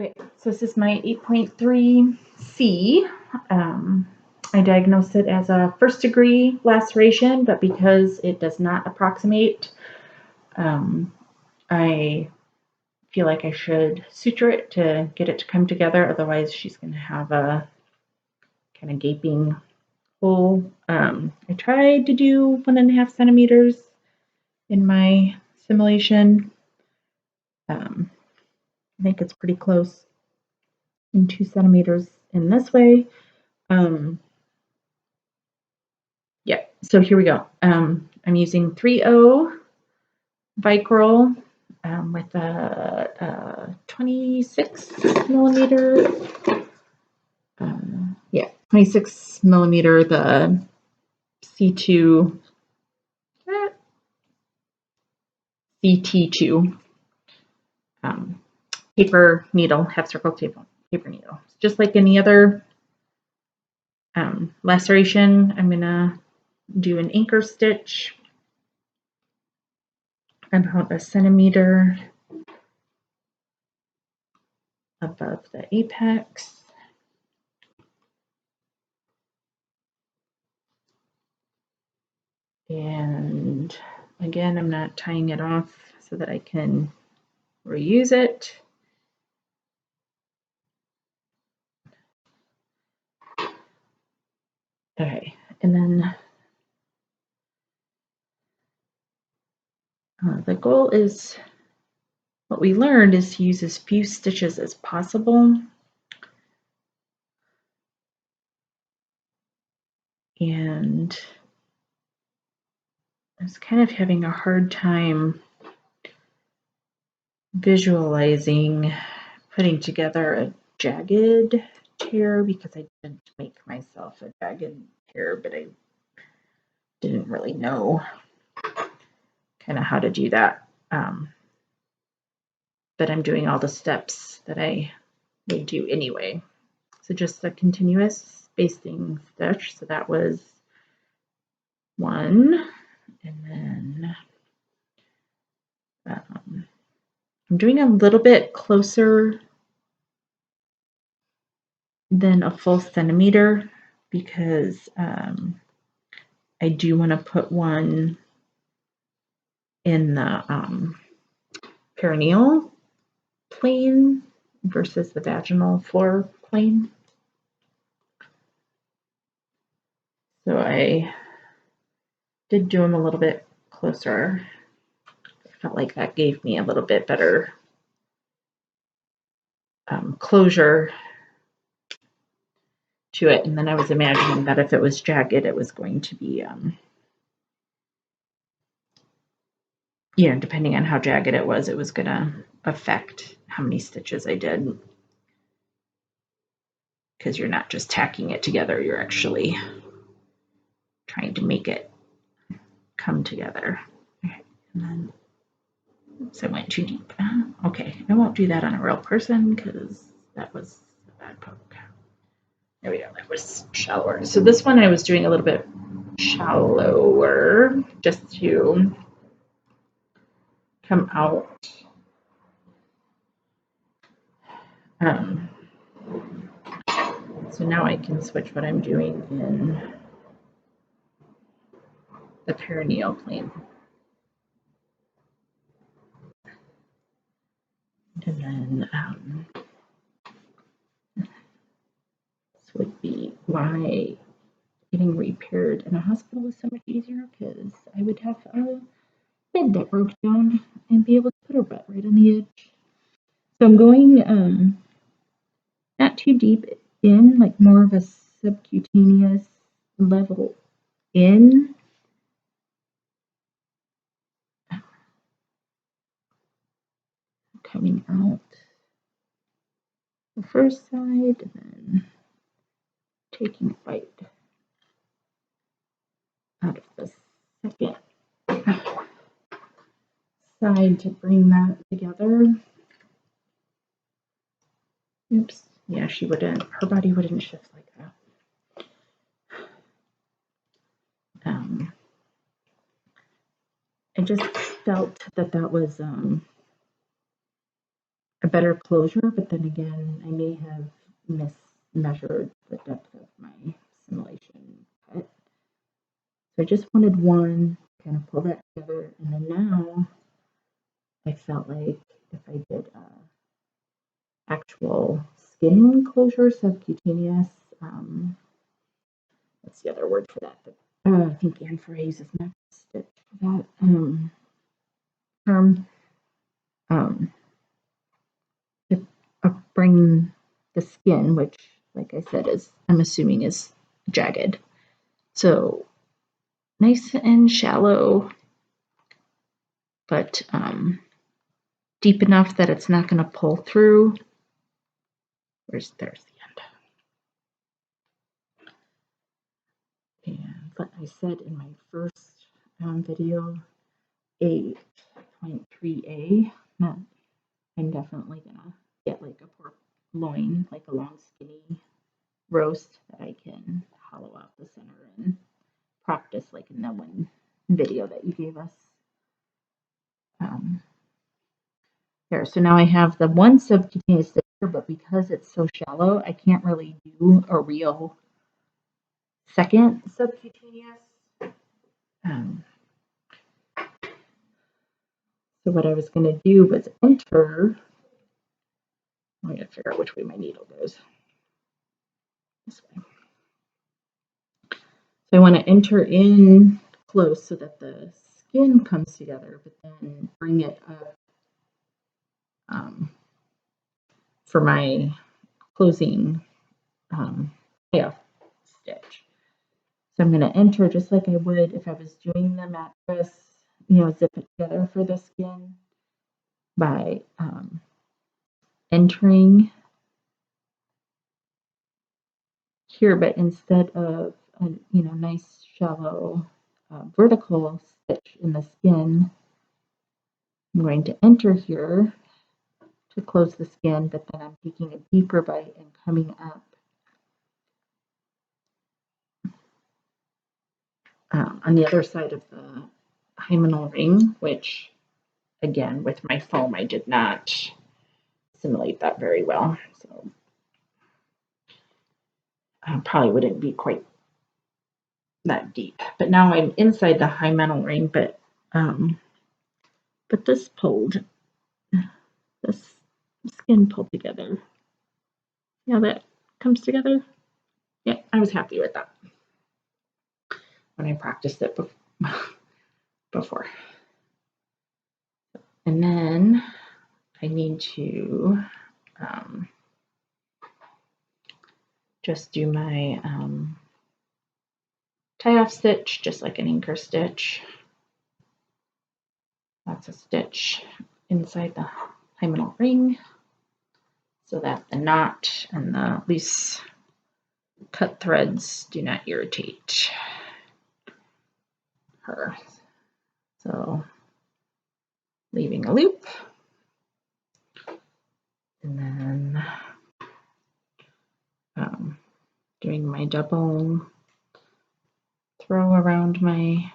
Okay, so this is my 8.3C. I diagnosed it as a first degree laceration, but because it does not approximate, I feel like I should suture it to get it to come together. Otherwise, she's going to have a kind of gaping hole. I tried to do 1.5 centimeters in my simulation. I think it's pretty close, and 2 centimeters in this way. Yeah, so here we go. I'm using 3.0 Vicryl with a 26 millimeter. 26 millimeter, the C2, CT2 paper needle, half circle paper needle. Just like any other laceration, I'm gonna do an anchor stitch about 1 centimeter above the apex. And again, I'm not tying it off so that I can reuse it. Okay, and then the goal is, what we learned is to use as few stitches as possible. And I was kind of having a hard time visualizing putting together a jagged tear because I didn't make myself a jagged tear, but I didn't really know kind of how to do that. But I'm doing all the steps that I would do anyway. So just a continuous basting stitch. So that was 1, and then I'm doing a little bit closer than a full centimeter because I do want to put one in the perineal plane versus the vaginal floor plane. So I did do them a little bit closer. I felt like that gave me a little bit better closure to it. And then I was imagining that if it was jagged, it was going to be, depending on how jagged it was going to affect how many stitches I did. Because you're not just tacking it together, you're actually trying to make it come together. Okay, and then, oops, I went too deep. Okay, I won't do that on a real person because that was a bad poke. There we go, that was shallower. So this one I was doing a little bit shallower just to come out. So now I can switch what I'm doing in the perineal plane. And then this would be why getting repaired in a hospital was so much easier, because I would have a bed that broke down and be able to put her butt right on the edge. So I'm going not too deep in, like more of a subcutaneous level in. Coming out the first side and then taking a bite out of the second side to bring that together. Oops. Yeah, she wouldn't, her body wouldn't shift like that. I just felt that that was a better closure, but then again, I may have mismeasured the depth of my simulation cut. So I just wanted one, kind of pull that together, and then now I felt like if I did actual skin closure, subcutaneous, what's the other word for that? I think Anne-Fraise is next stitch for that term. To bring the skin, which, like I said, I'm assuming is jagged. So nice and shallow, but deep enough that it's not going to pull through. There's the end. And like I said in my first video, 8.3A, I'm definitely gonna get like a pork loin, like a long skinny roast that I can hollow out the center and practice like in that one video that you gave us. There, so now I have the one subcutaneous stitcher, but because it's so shallow, I can't really do a real second subcutaneous. So what I was going to do was enter. I'm going to figure out which way my needle goes. This way. So I want to enter in close so that the skin comes together, but then bring it up for my closing payoff stitch. So I'm going to enter just like I would if I was doing the mattress, zip it together for the skin by entering here, but instead of a nice shallow vertical stitch in the skin, I'm going to enter here to close the skin, but then I'm taking a deeper bite and coming up on the other side of the hymenal ring, which again with my foam I did not simulate that very well, so probably wouldn't be quite that deep. But now I'm inside the hymenal ring, but this skin pulled together. Yeah, that comes together. Yeah, I was happy with that when I practiced it before. And then I need to just do my tie-off stitch, just like an anchor stitch. That's a stitch inside the hymenal ring so that the knot and the loose cut threads do not irritate her. So leaving a loop, and then doing my double throw around my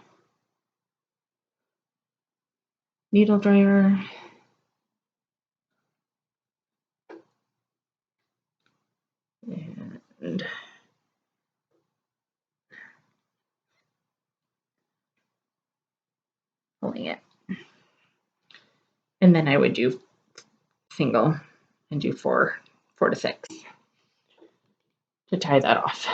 needle dryer. And pulling it. And then I would do single and do four to six to tie that off.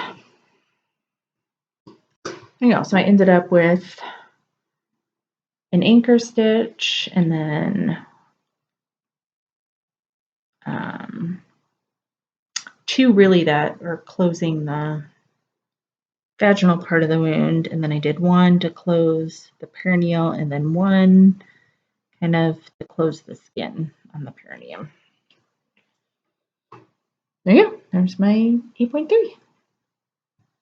So I ended up with an anchor stitch and then two really that are closing the vaginal part of the wound, and then I did one to close the perineal and then one kind of to close the skin on the perineum. There you go. There's my 8.3.